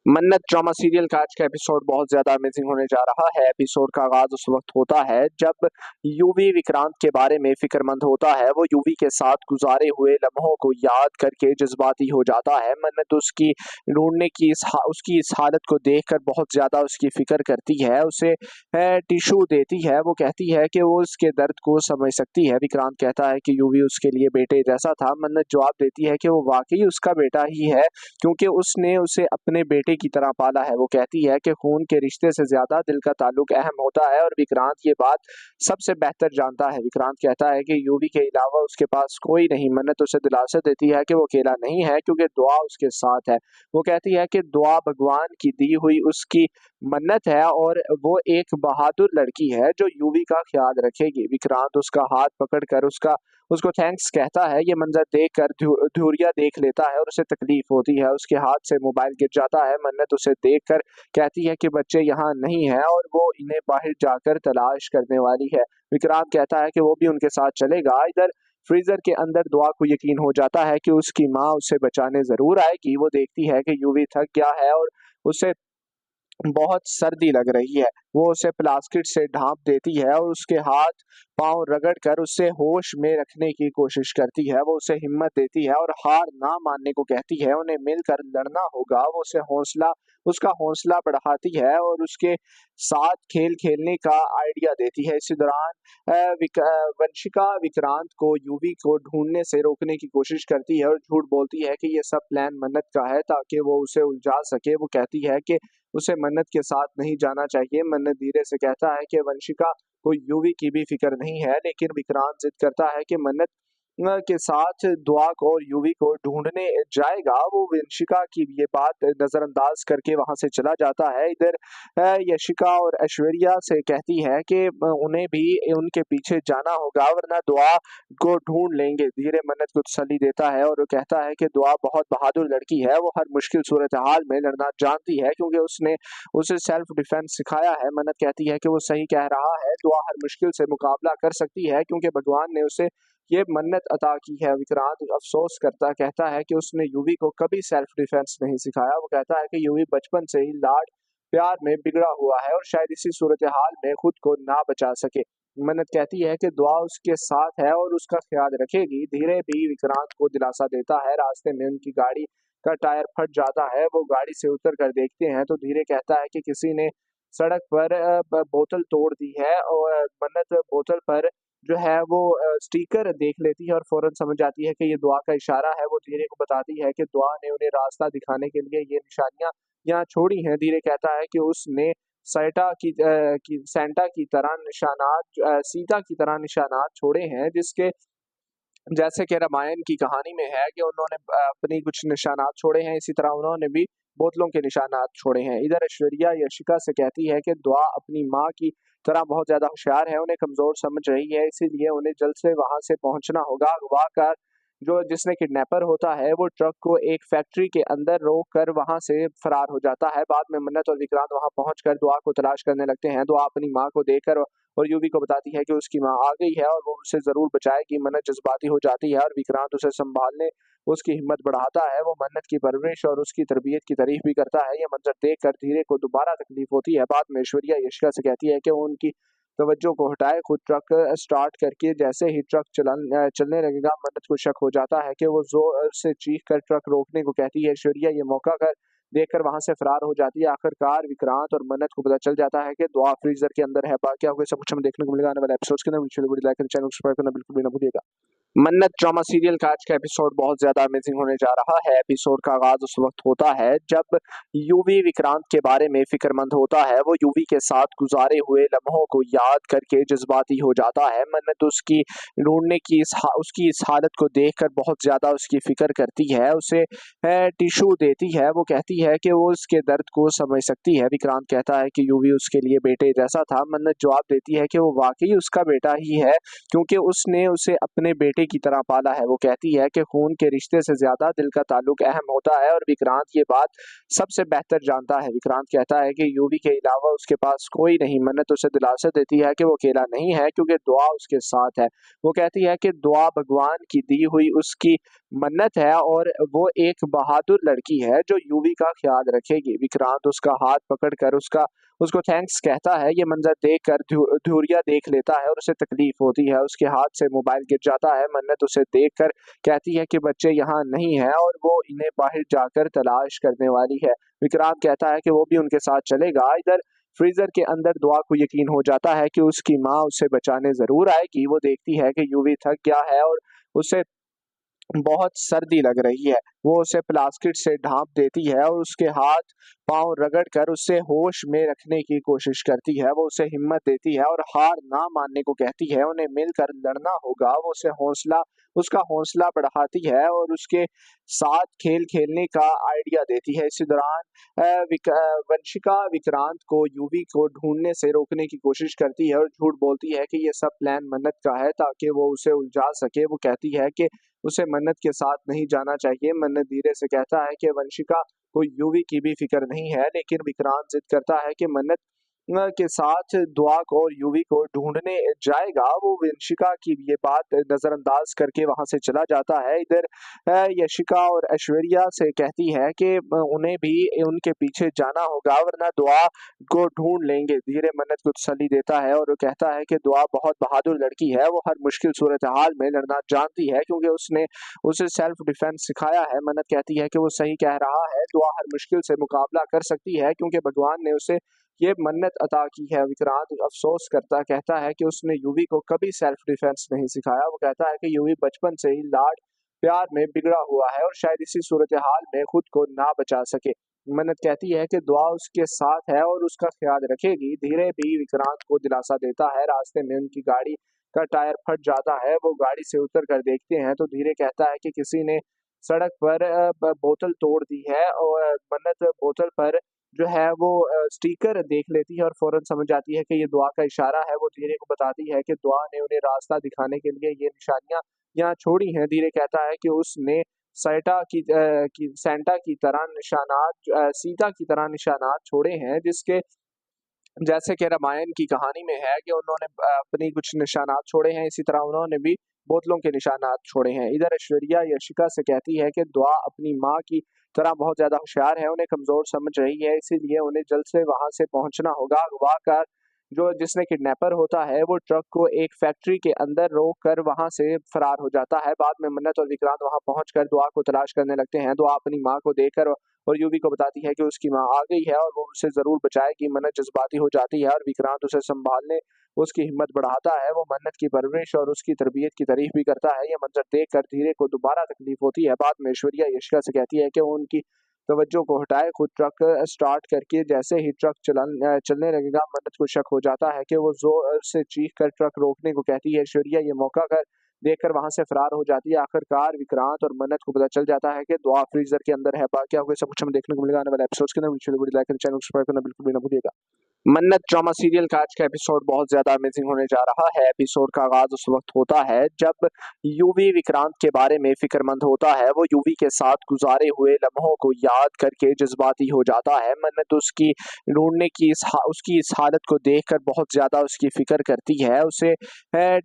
मन्नत drama serial का आज का एपिसोड बहुत ज्यादा अमेजिंग होने जा रहा है। एपिसोड का आगाज उस वक्त होता है जब यूवी विक्रांत के बारे में फिक्रमंद होता है। वो यूवी के साथ गुजारे हुए लम्हों को याद करके जज्बाती हो जाता है। मन्नत उसकी ढूंढने की उसकी इस हालत को देखकर बहुत ज्यादा उसकी फिक्र करती है, उसे टिश्यू देती है। वो कहती है कि वो उसके दर्द को समझ सकती है। विक्रांत कहता है कि यूवी उसके लिए बेटे जैसा था। मन्नत जवाब देती है कि वो वाकई उसका बेटा ही है, क्योंकि उसने उसे अपने बेटे की तरह पाला है। वो कहती है कि खून के रिश्ते से ज्यादा दिल का ताल्लुक अहम होता है और विक्रांत ये बात सबसे बेहतर जानता है। विक्रांत कहता है कि यूवी के अलावा उसके पास कोई नहीं। मन्नत उसे दिलासा देती है कि वो अकेला नहीं है, क्योंकि दुआ उसके साथ है। वो कहती है कि दुआ भगवान की दी हुई उसकी मन्नत है और वो एक बहादुर लड़की है जो यूवी का ख्याल रखेगी। विक्रांत उसका हाथ पकड़कर उसको थैंक्स कहता है। ये मंजर देखकर धूरिया देख लेता है और उसे तकलीफ होती है। उसके हाथ से मोबाइल गिर जाता है। मन्नत उसे देखकर कहती है कि बच्चे यहाँ नहीं है और वो इन्हें बाहर जाकर तलाश करने वाली है। विक्रांत कहता है कि वो भी उनके साथ चलेगा। इधर फ्रीजर के अंदर दुआ को यकीन हो जाता है कि उसकी माँ उसे बचाने जरूर आएगी। वो देखती है कि यूवी थक गया है और उसे बहुत सर्दी लग रही है। वो उसे प्लास्टिक से ढांप देती है और उसके हाथ पांव रगड़ कर उसे होश में रखने की कोशिश करती है। वो उसे हिम्मत देती है और हार ना मानने को कहती है। उन्हें मिलकर लड़ना होगा। वो उसका हौसला बढ़ाती है और उसके साथ खेल खेलने का आइडिया देती है। इसी दौरान वंशिका विक्रांत को यूवी को ढूंढने से रोकने की कोशिश करती है और झूठ बोलती है कि ये सब प्लान मन्नत का है ताकि वो उसे उलझा सके। वो कहती है कि उसे मन्नत के साथ नहीं जाना चाहिए। मन्नत धीरे से कहता है कि वंशिका को यूवी की भी फिक्र नहीं है, लेकिन विक्रांत जिद करता है कि मन्नत के साथ दुआ को और यूवी को ढूंढने जाएगा। वो वंशिका की ये बात नजरअंदाज करके वहां से चला जाता है। इधर यशिका और ऐश्वर्या से कहती है कि उन्हें भी उनके पीछे जाना होगा, वरना दुआ को ढूंढ लेंगे। धीरे मन्नत को तसल्ली देता है और वो कहता है कि दुआ बहुत बहादुर लड़की है। वो हर मुश्किल सूरत हाल में लड़ना जानती है, क्योंकि उसने उसे सेल्फ डिफेंस सिखाया है। मन्नत कहती है कि वो सही कह रहा है। दुआ हर मुश्किल से मुकाबला कर सकती है, क्योंकि भगवान ने उसे ये मन्नत अता की है। विक्रांत अफसोस करता कहता है कि उसने यूवी को कभी सेल्फ डिफेंस नहीं सिखाया। वो कहता है कि यूवी बचपन से ही लाड प्यार में बिगड़ा हुआ है और शायद इसी सूरत हाल में खुद को ना बचा सके। मन्नत कहती है कि दुआ उसके साथ है और उसका ख्याल रखेगी। धीरे भी विक्रांत को दिलासा देता है। रास्ते में उनकी गाड़ी का टायर फट जाता है। वो गाड़ी से उतर कर देखते हैं तो धीरे कहता है कि किसी ने सड़क पर बोतल तोड़ दी है। और मन्नत बोतल पर जो है वो स्टिकर देख लेती है और फौरन समझ जाती है कि ये दुआ का इशारा है। वो धीरे को बताती है कि दुआ ने उन्हें रास्ता दिखाने के लिए ये निशानियां यहाँ छोड़ी हैं। धीरे कहता है कि उसने सेंटा की तरह निशानात सीता की तरह निशानात छोड़े हैं, जिसके जैसे कि रामायण की कहानी में है कि उन्होंने अपनी कुछ निशानात छोड़े हैं, इसी तरह उन्होंने भी बोतलों के निशानात छोड़े हैं। इधर ऐश्वर्या यशिका से कहती है कि दुआ अपनी माँ की तरह बहुत ज्यादा होशियार है, उन्हें कमजोर समझ रही है, इसीलिए उन्हें जल्द से वहां से पहुंचना होगा। अगवा कर जो जिसने किडनैपर होता है वो ट्रक को एक फैक्ट्री के अंदर रोक कर वहां से फरार हो जाता है। बाद में मन्नत और विक्रांत वहां पहुंचकर दुआ को तलाश करने लगते हैं। दुआ अपनी माँ को देखकर और यूवी को बताती है कि उसकी माँ आ गई है और वो उसे जरूर बचाएगी। मन्नत जज्बाती हो जाती है और विक्रांत उसे संभालने उसकी हिम्मत बढ़ाता है। वो मन्नत की परवरिश और उसकी तरबियत की तारीफ भी करता है। ये मंजर देखकर धीरे को दोबारा तकलीफ होती है। बाद में ऐश्वर्या यशिका से कहती है कि वो उनकी तवज्जो को हटाए, खुद ट्रक स्टार्ट करके जैसे ही ट्रक चलने लगेगा मन्नत को शक हो जाता है कि वो जोर से चीख कर ट्रक रोकने को कहती है। ऐश्वर्या ये मौका कर देखकर वहां से फरार हो जाती है। आखिरकार विक्रांत और मन्नत को पता चल जाता है कि दुआ फ्रीजर के अंदर है। बाकी आपको सब कुछ हमें देखने को मिलेगा आने वाले एपिसोड्स के अंदर। लाइक चैनल को सब्सक्राइब करना बिल्कुल भी ना भूलिएगा। मन्नत ड्रामा सीरियल का आज का एपिसोड बहुत ज्यादा अमेजिंग होने जा रहा है। एपिसोड का आगाज उस वक्त होता है जब यूवी विक्रांत के बारे में फिक्रमंद होता है। वो यूवी के साथ गुजारे हुए लम्हों को याद करके जज्बाती हो जाता है। मन्नत उसकी ढूंढने की उसकी इस हालत को देखकर बहुत ज्यादा उसकी फिक्र करती है, उसे टिश्यू देती है। वो कहती है कि वो उसके दर्द को समझ सकती है। विक्रांत कहता है कि यूवी उसके लिए बेटे जैसा था। मन्नत जवाब देती है कि वो वाकई उसका बेटा ही है, क्योंकि उसने उसे अपने बेटे की तरह पाला है। वो कहती है कि खून के रिश्ते से ज्यादा दिल का ताल्लुक अहम होता है और विक्रांत ये बात सबसे बेहतर जानता है। विक्रांत कहता है कि यूवी के अलावा उसके पास कोई नहीं। मन्नत उसे दिलासा देती है कि वो अकेला नहीं है क्योंकि दुआ उसके साथ है। वो कहती है कि दुआ भगवान की दी हुई उसकी मन्नत है और वो एक बहादुर लड़की है जो यूवी का ख्याल रखेगी। विक्रांत उसका हाथ पकड़कर उसको थैंक्स कहता है। ये मंजर देखकर धूरिया देख लेता है और उसे तकलीफ होती है। उसके हाथ से मोबाइल गिर जाता है। मन्नत उसे देखकर कहती है कि बच्चे यहाँ नहीं है और वो इन्हें बाहर जाकर तलाश करने वाली है। विक्रांत कहता है कि वो भी उनके साथ चलेगा। इधर फ्रीजर के अंदर दुआ को यकीन हो जाता है कि उसकी माँ उसे बचाने जरूर आएगी। वो देखती है कि यूवी थक गया है और उसे बहुत सर्दी लग रही है। वो उसे प्लास्टिक से ढांप देती है और उसके हाथ पांव रगड़ कर उसे होश में रखने की कोशिश करती है। वो उसे हिम्मत देती है और हार ना मानने को कहती है। उन्हें मिलकर लड़ना होगा। वो उसका हौसला बढ़ाती है और उसके साथ खेल खेलने का आइडिया देती है। इसी दौरान वंशिका विक्रांत को यूवी को ढूंढने से रोकने की कोशिश करती है और झूठ बोलती है कि ये सब प्लान मन्नत का है ताकि वो उसे उलझा सके। वो कहती है कि उसे मन्नत के साथ नहीं जाना चाहिए। मन्नत धीरे से कहता है कि वंशिका को यूवी की भी फिक्र नहीं है, लेकिन विक्रांत जिद करता है कि मन्नत के साथ दुआ को और यूवी को ढूंढने जाएगा। वो वंशिका की ये बात नजरअंदाज करके वहां से चला जाता है। इधर यशिका और ऐश्वर्या से कहती है कि उन्हें भी उनके पीछे जाना होगा वरना दुआ को ढूंढ लेंगे। धीरे मन्नत को तसल्ली देता है और वो कहता है कि दुआ बहुत बहादुर लड़की है। वो हर मुश्किल सूरत हाल में लड़ना जानती है क्योंकि उसने उसे सेल्फ डिफेंस सिखाया है। मन्नत कहती है कि वो सही कह रहा है। दुआ हर मुश्किल से मुकाबला कर सकती है क्योंकि भगवान ने उसे ये मन्नत अता की है। विक्रांत अफसोस करता कहता है कि उसने यूवी को कभी सेल्फ डिफेंस नहीं सिखाया। वो कहता है कि यूवी बचपन से ही लाड प्यार में बिगड़ा हुआ है और शायद इसी सूरत हाल में खुद को ना बचा सके। मन्नत कहती है कि दुआ उसके साथ है और उसका ख्याल रखेगी। धीरे भी विक्रांत को दिलासा देता है। रास्ते में उनकी गाड़ी का टायर फट जाता है। वो गाड़ी से उतर कर देखते हैं तो धीरे कहता है कि किसी ने सड़क पर बोतल तोड़ दी है और मन्नत बोतल पर जो है वो स्टिकर देख लेती है और फौरन समझ जाती है कि ये दुआ का इशारा है। वो धीरे को बताती है कि दुआ ने उन्हें रास्ता दिखाने के लिए ये निशानियां यहाँ छोड़ी हैं। धीरे कहता है कि उसने सेंटा की तरह निशानात सीता की तरह निशानात छोड़े हैं जिसके जैसे कि रामायण की कहानी में है कि उन्होंने अपनी कुछ निशानात छोड़े हैं, इसी तरह उन्होंने भी बोतलों के निशानात छोड़े हैं। इधर ऐश्वर्या यशिका से कहती है कि दुआ अपनी माँ की तरह बहुत ज्यादा होशियार है, उन्हें कमजोर समझ रही है, इसीलिए उन्हें जल्द से वहां से पहुंचना होगा। अगवा कर जो जिसने किडनैपर होता है वो ट्रक को एक फैक्ट्री के अंदर रोक कर वहां से फरार हो जाता है। बाद में मन्नत और विक्रांत वहां पहुंचकर दुआ को तलाश करने लगते हैं। दुआ अपनी माँ को देखकर और यूवी को बताती है कि उसकी माँ आ गई है और वो उसे जरूर बचाएगी। मन्नत जज्बाती हो जाती है और विक्रांत उसे संभालने उसकी हिम्मत बढ़ाता है। वो मन्नत की परवरिश और उसकी तरबियत की तारीफ भी करता है। ये मंजर देख कर धीरे को दोबारा तकलीफ होती है। बाद में ऐश्वर्या यशिका से कहती है कि वो उनकी तवज्जो को हटाए, खुद ट्रक स्टार्ट करके जैसे ही ट्रक चलने लगेगा मन्नत को शक हो जाता है कि वो जोर से चीख कर ट्रक रोकने को कहती है। ऐश्वर्या ये मौका कर देखकर वहां से फरार हो जाती है। आखिरकार विक्रांत और मन्नत को पता चल जाता है कि दुआ फ्रीजर के अंदर है। बाकी आपको सब कुछ हमें देखने को मिलेगा आने वाले एपिसोड्स के अंदर। लाइक चैनल को सब्सक्राइब करना बिल्कुल भी ना भूलिएगा। मन्नत ड्रामा सीरियल का आज का एपिसोड बहुत ज्यादा अमेजिंग होने जा रहा है। एपिसोड का आगाज उस वक्त होता है जब यूवी विक्रांत के बारे में फिक्रमंद होता है। वो यूवी के साथ गुजारे हुए लम्हों को याद करके जज्बाती हो जाता है। मन्नत उसकी ढूंढने की उसकी इस हालत को देखकर बहुत ज्यादा उसकी फिक्र करती है, उसे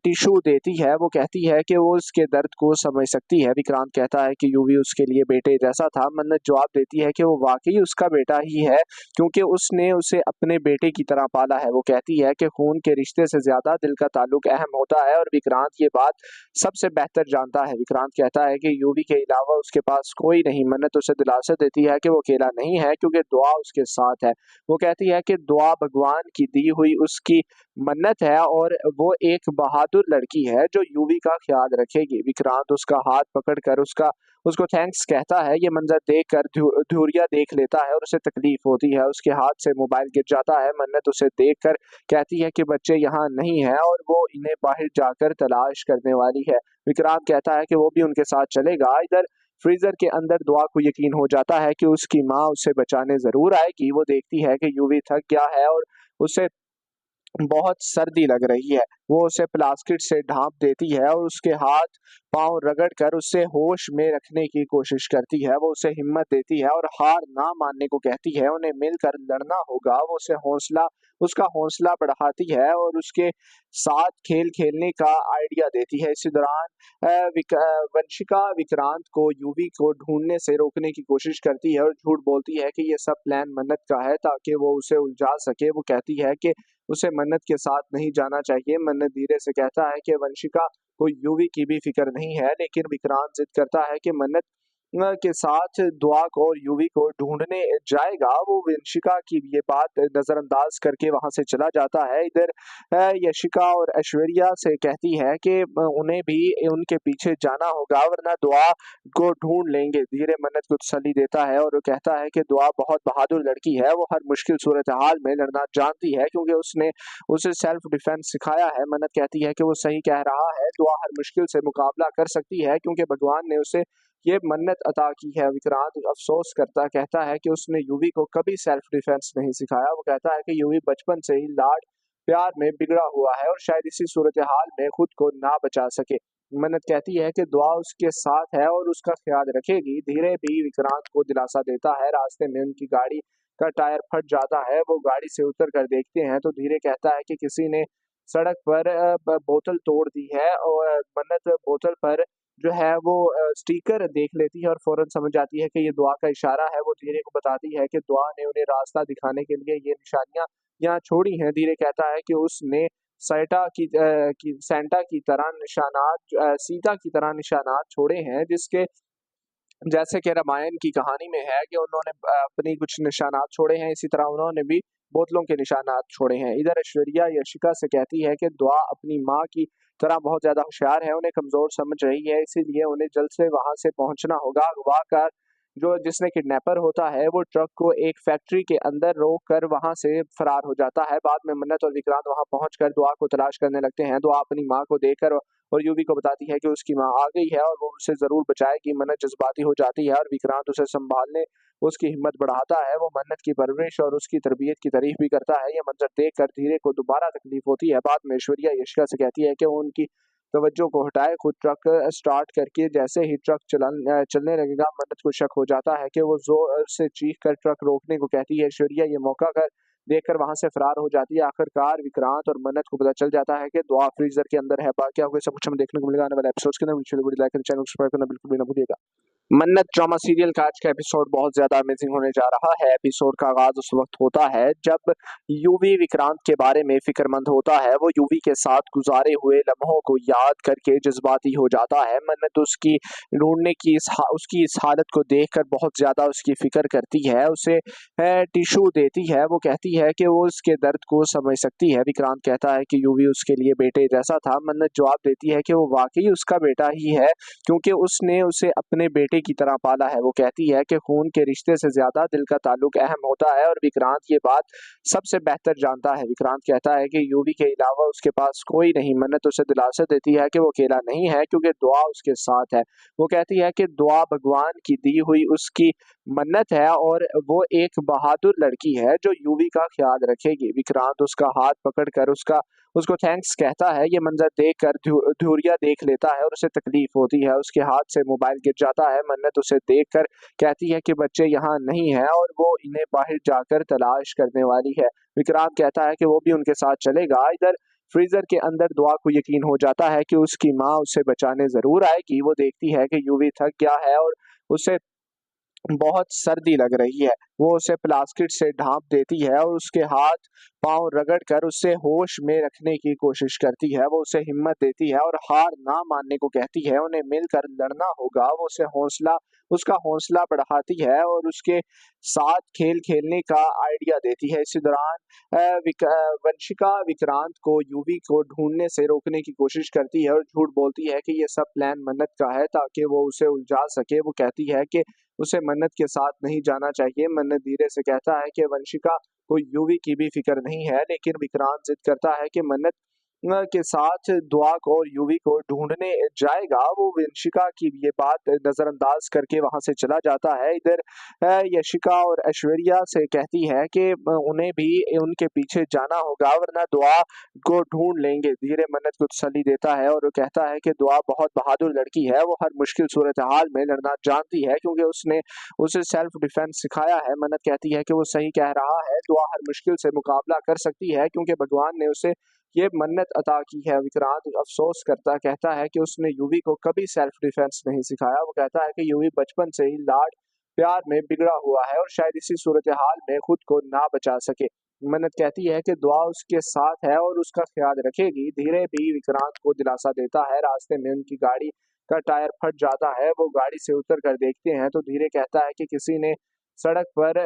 टिश्यू देती है। वो कहती है कि वो उसके दर्द को समझ सकती है। विक्रांत कहता है कि यूवी उसके लिए बेटे जैसा था। मन्नत जवाब देती है कि वो वाकई उसका बेटा ही है क्योंकि उसने उसे अपने बेटे की तरह पाला है। वो कहती है कि खून के रिश्ते से ज्यादा दिल का ताल्लुक अहम होता है और विक्रांत ये बात सबसे बेहतर जानता है। विक्रांत कहता है कि यूवी के अलावा उसके पास कोई नहीं। मन्नत उसे दिलासा देती है कि वो अकेला नहीं है क्योंकि दुआ उसके साथ है। वो कहती है कि दुआ भगवान की दी हुई उसकी मन्नत है और वो एक बहादुर लड़की है जो यूवी का ख्याल रखेगी। विक्रांत उसका हाथ पकड़कर उसको थैंक्स कहता है। ये मंजर देखकर धूरिया देख लेता है और उसे तकलीफ होती है। उसके हाथ से मोबाइल गिर जाता है। मन्नत उसे देखकर कहती है कि बच्चे यहाँ नहीं है और वो इन्हें बाहर जाकर तलाश करने वाली है। विक्रांत कहता है कि वो भी उनके साथ चलेगा। इधर फ्रीजर के अंदर दुआ को यकीन हो जाता है कि उसकी माँ उसे बचाने जरूर आएगी। वो देखती है कि यूवी थक गया है और उसे बहुत सर्दी लग रही है। वो उसे प्लास्टिक से ढांप देती है और उसके हाथ पांव रगड़ कर उसे होश में रखने की कोशिश करती है। वो उसे हिम्मत देती है और हार ना मानने को कहती है। उन्हें मिलकर लड़ना होगा। वो उसे उसका हौसला बढ़ाती है और उसके साथ खेल खेलने का आइडिया देती है। इसी दौरान वंशिका विक्रांत को यूवी को ढूंढने से रोकने की कोशिश करती है और झूठ बोलती है कि ये सब प्लान मन्नत का है ताकि वो उसे उलझा सके। वो कहती है कि उसे मन्नत के साथ नहीं जाना चाहिए। मन्नत धीरे से कहता है कि वंशिका को यूवी की भी फिक्र नहीं है, लेकिन विक्रांत जिद करता है कि मन्नत के साथ दुआ को और यूवी को ढूंढने जाएगा। वो वंशिका की ये बात नजरअंदाज करके वहां से चला जाता है। इधर यशिका और ऐश्वर्या से कहती है कि उन्हें भी उनके पीछे जाना होगा वरना दुआ को ढूंढ लेंगे। धीरे मन्नत को तसल्ली देता है और वो कहता है कि दुआ बहुत बहादुर लड़की है। वो हर मुश्किल सूरत हाल में लड़ना जानती है क्योंकि उसने उसे सेल्फ डिफेंस सिखाया है। मन्नत कहती है कि वो सही कह रहा है। दुआ हर मुश्किल से मुकाबला कर सकती है क्योंकि भगवान ने उसे ये मन्नत अता की है। विक्रांत अफसोस करता कहता है कि उसने यूवी को कभी सेल्फ डिफेंस नहीं सिखाया। वो कहता है कि यूवी बचपन से ही लाड प्यार में बिगड़ा हुआ है और शायद इसी सूरत हाल में खुद को ना बचा सके। मन्नत कहती है कि दुआ उसके साथ है और उसका ख्याल रखेगी। धीरे भी विक्रांत को दिलासा देता है। रास्ते में उनकी गाड़ी का टायर फट जाता है। वो गाड़ी से उतर कर देखते हैं तो धीरे कहता है कि किसी ने सड़क पर बोतल तोड़ दी है और मन्नत बोतल पर जो है वो स्टिकर देख लेती है और फौरन समझ जाती है कि ये दुआ का इशारा है। वो धीरे को बताती है कि दुआ ने उन्हें रास्ता दिखाने के लिए ये निशानियां यहाँ छोड़ी हैं। धीरे कहता है कि उसने सेंटा की तरह निशानात सीता की तरह निशानात छोड़े हैं, जिसके जैसे कि रामायण की कहानी में है कि उन्होंने अपनी कुछ निशानात छोड़े हैं, इसी तरह उन्होंने भी बोतलों के निशानात छोड़े हैं। इधर ऐश्वर्या यशिका से कहती है कि दुआ अपनी माँ की तरह बहुत ज्यादा होशियार है, उन्हें कमजोर समझ रही है, इसीलिए उन्हें जल्द से वहां से पहुंचना होगा। अगवा कर जो जिसने किडनैपर होता है वो ट्रक को एक फैक्ट्री के अंदर रोक कर वहां से फरार हो जाता है। बाद में मन्नत और विक्रांत वहां पहुंचकर दुआ को तलाश करने लगते हैं। दुआ अपनी माँ को देखकर और यूवी को बताती है कि उसकी माँ आ गई है और वो उसे जरूर बचाएगी। मन्नत जज्बाती हो जाती है और विक्रांत उसे संभालने उसकी हिम्मत बढ़ाता है। वो मन्नत की परवरिश और उसकी तरबियत की तारीफ भी करता है। ये मंजर देखकर धीरे को दोबारा तकलीफ होती है। बाद में ऐश्वर्या यशिका से कहती है कि वो उनकी तवज्जो को हटाए, खुद ट्रक स्टार्ट करके जैसे ही ट्रक चलने लगेगा मन्नत को शक हो जाता है कि वो जोर से चीख कर ट्रक रोकने को कहती है। ऐश्वर्या ये मौका कर देखकर वहां से फरार हो जाती है। आखिरकार विक्रांत और मन्नत को पता चल जाता है कि दुआ फ्रीजर के अंदर है। बाकी आपको सब कुछ हमें देखने को मिलेगा आने वाले एपिसोड्स के अंदर। लाइक चैनल को सब्सक्राइब करना बिल्कुल भी ना भूलिएगा। मन्नत ड्रामा सीरियल का आज का एपिसोड बहुत ज्यादा अमेजिंग होने जा रहा है। एपिसोड का आगाज उस वक्त होता है जब यूवी विक्रांत के बारे में फिक्रमंद होता है। वो यूवी के साथ गुजारे हुए लम्हों को याद करके जज्बाती हो जाता है। मन्नत उसकी ढूंढने की उसकी इस हालत को देखकर बहुत ज्यादा उसकी फिक्र करती है, उसे टिश्यू देती है। वो कहती है कि वो उसके दर्द को समझ सकती है। विक्रांत कहता है कि यूवी उसके लिए बेटे जैसा था। मन्नत जवाब देती है कि वो वाकई उसका बेटा ही है क्योंकि उसने उसे अपने बेटे की तरह पाला है। वो कहती है कि खून के रिश्ते से ज्यादा दिल का ताल्लुक अहम होता है और विक्रांत ये बात सबसे बेहतर जानता है। विक्रांत कहता है कि यूवी के अलावा उसके पास कोई नहीं। मन्नत उसे दिलासा देती है कि वो अकेला नहीं है क्योंकि दुआ उसके साथ है। वो कहती है कि दुआ भगवान की दी हुई उसकी मन्नत है और वो एक बहादुर लड़की है जो यूवी का ख्याल रखेगी। विक्रांत उसका हाथ पकड़कर उसको थैंक्स कहता है। ये मंजर देखकर धूरिया देख लेता है और उसे तकलीफ होती है। उसके हाथ से मोबाइल गिर जाता है। मन्नत उसे देखकर कहती है कि बच्चे यहाँ नहीं है और वो इन्हें बाहर जाकर तलाश करने वाली है। विक्रांत कहता है कि वो भी उनके साथ चलेगा। इधर फ्रीजर के अंदर दुआ को यकीन हो जाता है कि उसकी माँ उसे बचाने जरूर आएगी। वो देखती है कि यूवी थक गया है और उसे बहुत सर्दी लग रही है। वो उसे प्लास्टिक से ढांप देती है और उसके हाथ पांव रगड़ कर उसे होश में रखने की कोशिश करती है। वो उसे हिम्मत देती है और हार ना मानने को कहती है। उन्हें मिलकर लड़ना होगा। वो उसका हौसला बढ़ाती है और उसके साथ खेल खेलने का आइडिया देती है। इसी दौरान वंशिका विक्रांत को यूवी को ढूंढने से रोकने की कोशिश करती है और झूठ बोलती है कि ये सब प्लान मन्नत का है ताकि वो उसे उलझा सके। वो कहती है कि उसे मन्नत के साथ नहीं जाना चाहिए। मन्नत धीरे से कहता है कि वंशिका को यूवी की भी फिक्र नहीं है, लेकिन विक्रांत जिद करता है कि मन्नत के साथ दुआ को और यूवी को ढूंढने जाएगा, वो वंशिका की ये बात नजरअंदाज करके वहां से चला जाता है। इधर यशिका और ऐश्वर्या से कहती है कि उन्हें भी उनके पीछे जाना होगा वरना दुआ को ढूंढ लेंगे। धीरे मन्नत को तसल्ली देता है और वो कहता है कि दुआ बहुत बहादुर लड़की है, वो हर मुश्किल सूरत हाल में लड़ना जानती है क्योंकि उसने उसे सेल्फ डिफेंस सिखाया है। मन्नत कहती है कि वो सही कह रहा है, दुआ हर मुश्किल से मुकाबला कर सकती है क्योंकि भगवान ने उसे ये मन्नत अता की है। विक्रांत अफसोस करता कहता है कि उसने यूवी को कभी सेल्फ डिफेंस नहीं सिखाया। वो कहता है कि यूवी बचपन से ही लाड प्यार में बिगड़ा हुआ है और शायद इसी सूरत हाल में खुद को ना बचा सके। मन्नत कहती है कि दुआ उसके साथ है और उसका ख्याल रखेगी। धीरे भी विक्रांत को दिलासा देता है। रास्ते में उनकी गाड़ी का टायर फट जाता है। वो गाड़ी से उतर कर देखते हैं तो धीरे कहता है कि किसी ने सड़क पर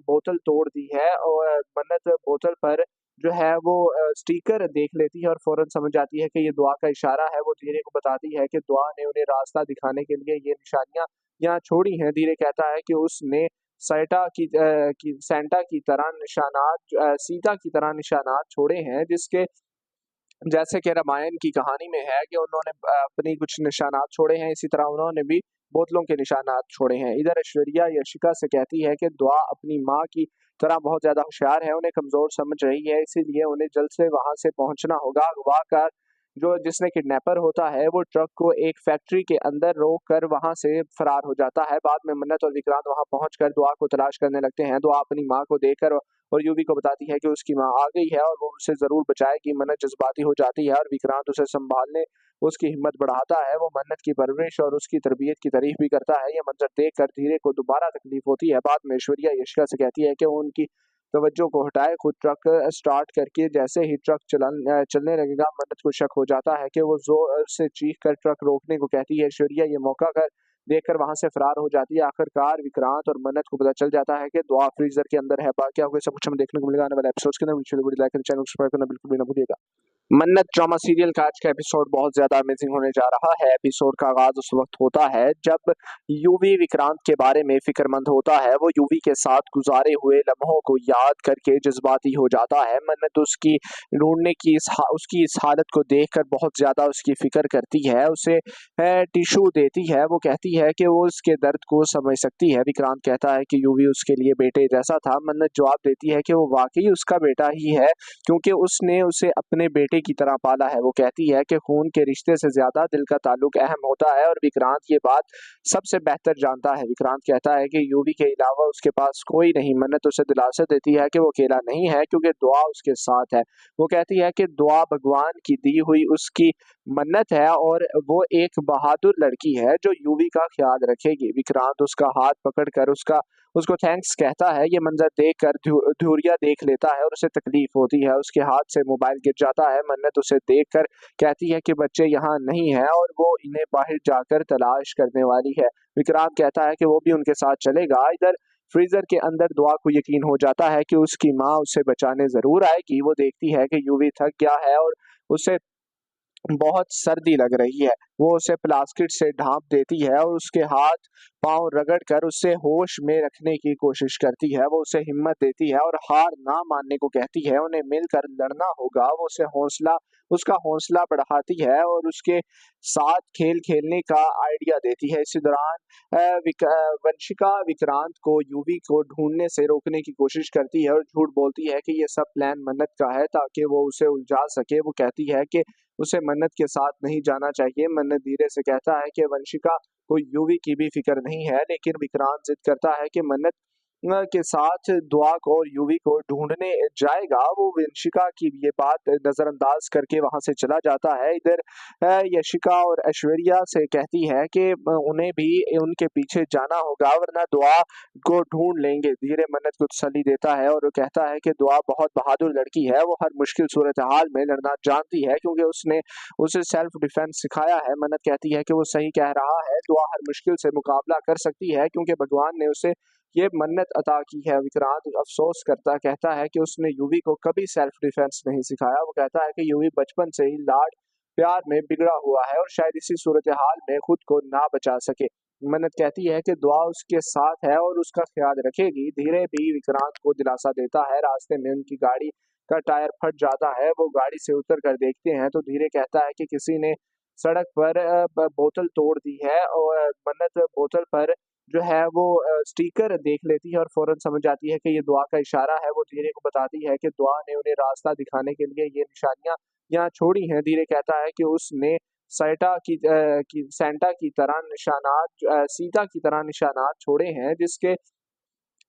बोतल तोड़ दी है और मन्नत बोतल पर जो है वो स्टिकर देख लेती है और फौरन समझ जाती है कि ये दुआ का इशारा है। वो धीरे को बताती है कि दुआ ने उन्हें रास्ता दिखाने के लिए ये निशानियां यहाँ छोड़ी हैं। धीरे कहता है कि उसने सेंटा की तरह निशानात सीता की तरह निशानात छोड़े हैं, जिसके जैसे कि रामायण की कहानी में है कि उन्होंने अपनी कुछ निशानात छोड़े हैं, इसी तरह उन्होंने भी बोतलों के निशानात छोड़े हैं। इधर ऐश्वर्या यशिका से कहती है कि दुआ अपनी माँ की तरह बहुत ज्यादा होशियार है, उन्हें कमजोर समझ रही है, इसीलिए उन्हें जल्द से वहां से पहुंचना होगा। अगवा कर जो जिसने किडनैपर होता है वो ट्रक को एक फैक्ट्री के अंदर रोक कर वहां से फरार हो जाता है। बाद में मन्नत और विक्रांत वहां पहुंचकर दुआ को तलाश करने लगते हैं। दुआ अपनी माँ को देखकर और यूवी को बताती है कि उसकी माँ आ गई है और वो उसे जरूर बचाएगी। मन्नत जज्बाती हो जाती है और विक्रांत उसे संभालने उसकी हिम्मत बढ़ाता है। वो मन्नत की परवरिश और उसकी तरबियत की तारीफ भी करता है। ये मंजर देखकर धीरे को दोबारा तकलीफ होती है। बाद में ऐश्वर्या यशिका से कहती है कि वो उनकी तवज्जो को हटाए, खुद ट्रक स्टार्ट करके जैसे ही ट्रक चलने लगेगा मन्नत को शक हो जाता है कि वो जोर से चीख कर ट्रक रोकने को कहती है। ऐश्वर्या ये मौका कर देखकर वहां से फरार हो जाती है। आखिरकार विक्रांत और मन्नत को पता चल जाता है कि दुआ फ्रीजर के अंदर है। बाकी आपको सब कुछ हमें देखने को मिलेगा आने वाले एपिसोड्स के अंदर। लाइक चैनल को सब्सक्राइब करना बिल्कुल भी ना भूलिएगा। मन्नत ड्रामा सीरियल का आज का एपिसोड बहुत ज्यादा अमेजिंग होने जा रहा है। एपिसोड का आगाज उस वक्त होता है जब यूवी विक्रांत के बारे में फिक्रमंद होता है। वो यूवी के साथ गुजारे हुए लम्हों को याद करके जज्बाती हो जाता है। मन्नत उसकी ढूंढने की उसकी इस हालत को देखकर बहुत ज्यादा उसकी फिक्र करती है, उसे टिश्यू देती है। वो कहती है कि वो उसके दर्द को समझ सकती है। विक्रांत कहता है कि यूवी उसके लिए बेटे जैसा था। मन्नत जवाब देती है कि वो वाकई उसका बेटा ही है क्योंकि उसने उसे अपने बेटे की तरह पाला है। वो कहती है कि खून के रिश्ते से ज्यादा दिल का ताल्लुक अहम होता है और विक्रांत ये बात सबसे बेहतर जानता है। विक्रांत कहता है कि यूवी के अलावा उसके पास कोई नहीं। मन्नत उसे दिलासा देती है कि वो अकेला नहीं है क्योंकि दुआ उसके साथ है। वो कहती है कि दुआ भगवान की दी हुई उसकी मन्नत है और वो एक बहादुर लड़की है जो यूवी का ख्याल रखेगी। विक्रांत उसका हाथ पकड़कर उसको थैंक्स कहता है। ये मंजर देखकर धूरिया देख लेता है और उसे तकलीफ होती है। उसके हाथ से मोबाइल गिर जाता है। मन्नत उसे देखकर कहती है कि बच्चे यहाँ नहीं है और वो इन्हें बाहर जाकर तलाश करने वाली है। विक्रांत कहता है कि वो भी उनके साथ चलेगा। इधर फ्रीजर के अंदर दुआ को यकीन हो जाता है कि उसकी माँ उसे बचाने जरूर आएगी। वो देखती है कि यूवी थक गया है और उसे बहुत सर्दी लग रही है। वो उसे प्लास्टिक से ढांप देती है और उसके हाथ पांव रगड़ कर उसे होश में रखने की कोशिश करती है। वो उसे हिम्मत देती है और हार ना मानने को कहती है। उन्हें मिलकर लड़ना होगा। वो उसका हौसला बढ़ाती है और उसके साथ खेल खेलने का आइडिया देती है। इसी दौरान वंशिका विक्रांत को यूवी को ढूंढने से रोकने की कोशिश करती है और झूठ बोलती है कि ये सब प्लान मन्नत का है ताकि वो उसे उलझा सके। वो कहती है कि उसे मन्नत के साथ नहीं जाना चाहिए। मन्नत धीरे से कहता है कि वंशिका को यूवी की भी फिक्र नहीं है, लेकिन विक्रांत जिद करता है कि मन्नत के साथ दुआ को और यूवी को ढूंढने जाएगा। वो वंशिका की ये बात नजरअंदाज करके वहां से चला जाता है। इधर यशिका और ऐश्वर्या से कहती है कि उन्हें भी उनके पीछे जाना होगा वरना दुआ को ढूंढ लेंगे। धीरे मन्नत को तसल्ली देता है और वो कहता है कि दुआ बहुत बहादुर लड़की है, वो हर मुश्किल सूरत हाल में लड़ना जानती है क्योंकि उसने उसे सेल्फ डिफेंस सिखाया है। मन्नत कहती है कि वो सही कह रहा है, दुआ हर मुश्किल से मुकाबला कर सकती है क्योंकि भगवान ने उसे ये मन्नत अता की है। विक्रांत अफसोस करता कहता है कि उसने यूवी को कभी सेल्फ डिफेंस नहीं सिखाया। वो कहता है कि यूवी बचपन से ही लाड प्यार में बिगड़ा हुआ है और शायद इसी सूरत हाल में खुद को ना बचा सके। मन्नत कहती है कि दुआ उसके साथ है और उसका ख्याल रखेगी। धीरे भी विक्रांत को दिलासा देता है। रास्ते में उनकी गाड़ी का टायर फट जाता है। वो गाड़ी से उतर कर देखते हैं तो धीरे कहता है कि किसी ने सड़क पर बोतल तोड़ दी है। और मन्नत बोतल पर जो है वो स्टिकर देख लेती है और फौरन समझ जाती है कि ये दुआ का इशारा है। वो धीरे को बताती है कि दुआ ने उन्हें रास्ता दिखाने के लिए ये निशानियां यहाँ छोड़ी हैं। धीरे कहता है कि उसने सेंटा की तरह निशानात सीता की तरह निशानात छोड़े हैं, जिसके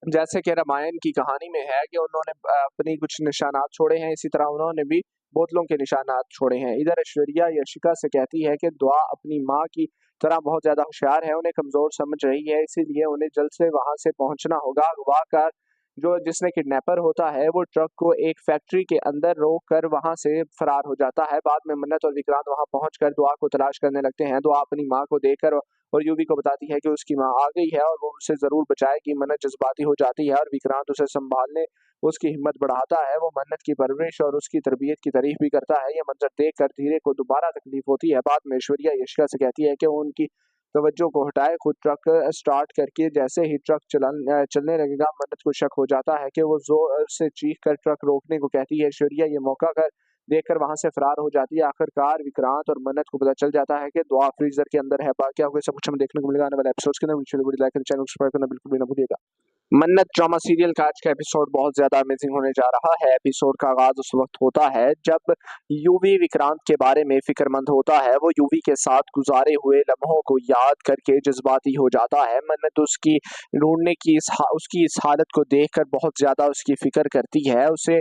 जैसे कि रामायण की कहानी में है कि उन्होंने अपनी कुछ निशानात छोड़े हैं, इसी तरह उन्होंने भी बोतलों के निशानात छोड़े हैं। इधर ऐश्वर्या यशिका से कहती है कि दुआ अपनी माँ की तरह बहुत ज्यादा होशियार है, उन्हें कमजोर समझ रही है, इसीलिए उन्हें जल्द से वहां से पहुंचना होगा। अगवा कर जो जिसने किडनैपर होता है वो ट्रक को एक फैक्ट्री के अंदर रोक कर वहां से फरार हो जाता है। बाद में मन्नत और विक्रांत वहां पहुंचकर दुआ को तलाश करने लगते हैं। दुआ अपनी माँ को देखकर और यूवी को बताती है कि उसकी माँ आ गई है और वो उसे जरूर बचाएगी। मन्नत जज्बाती हो जाती है और विक्रांत उसे संभालने उसकी हिम्मत बढ़ाता है। वो मन्नत की परवरिश और उसकी तरबियत की तारीफ भी करता है। ये मंजर देखकर धीरे को दोबारा तकलीफ होती है। बाद में ऐश्वर्या यशिका से कहती है कि वो उनकी तवज्जो को हटाए, खुद ट्रक स्टार्ट करके जैसे ही ट्रक चलने लगेगा मन्नत को शक हो जाता है कि वो जोर से चीख कर ट्रक रोकने को कहती है। ऐश्वर्या ये मौका कर देखकर वहां से फरार हो जाती है। आखिरकार विक्रांत और मन्नत को पता चल जाता है कि दुआ फ्रीजर के अंदर है। बाकी आपको सब कुछ हमें देखने को मिलेगा आने वाले एपिसोड्स के अंदर। लाइक चैनल को सब्सक्राइब करना बिल्कुल भी ना भूलिएगा। मन्नत ड्रामा सीरियल का आज का एपिसोड बहुत ज्यादा अमेजिंग होने जा रहा है। एपिसोड का आगाज उस वक्त होता है जब यूवी विक्रांत के बारे में फिक्रमंद होता है। वो यूवी के साथ गुजारे हुए लम्हों को याद करके जज्बाती हो जाता है। मन्नत उसकी ढूंढने की उसकी इस हालत को देखकर बहुत ज्यादा उसकी फिक्र करती है, उसे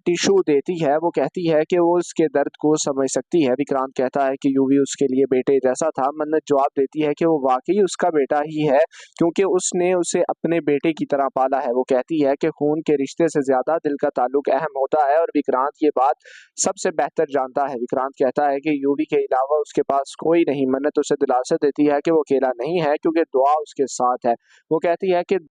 टिश्यू देती है। वो कहती है कि वो उसके दर्द को समझ सकती है। विक्रांत कहता है कि यूवी उसके लिए बेटे जैसा था। मन्नत जवाब देती है कि वो वाकई उसका बेटा ही है, क्योंकि उसने उसे अपने बेटे की तरह पाला है। वो कहती है कि खून के रिश्ते से ज्यादा दिल का ताल्लुक अहम होता है और विक्रांत ये बात सबसे बेहतर जानता है। विक्रांत कहता है कि यूवी के अलावा उसके पास कोई नहीं। मन्नत उसे दिलासा देती है कि वो अकेला नहीं है, क्योंकि दुआ उसके साथ है। वो कहती है कि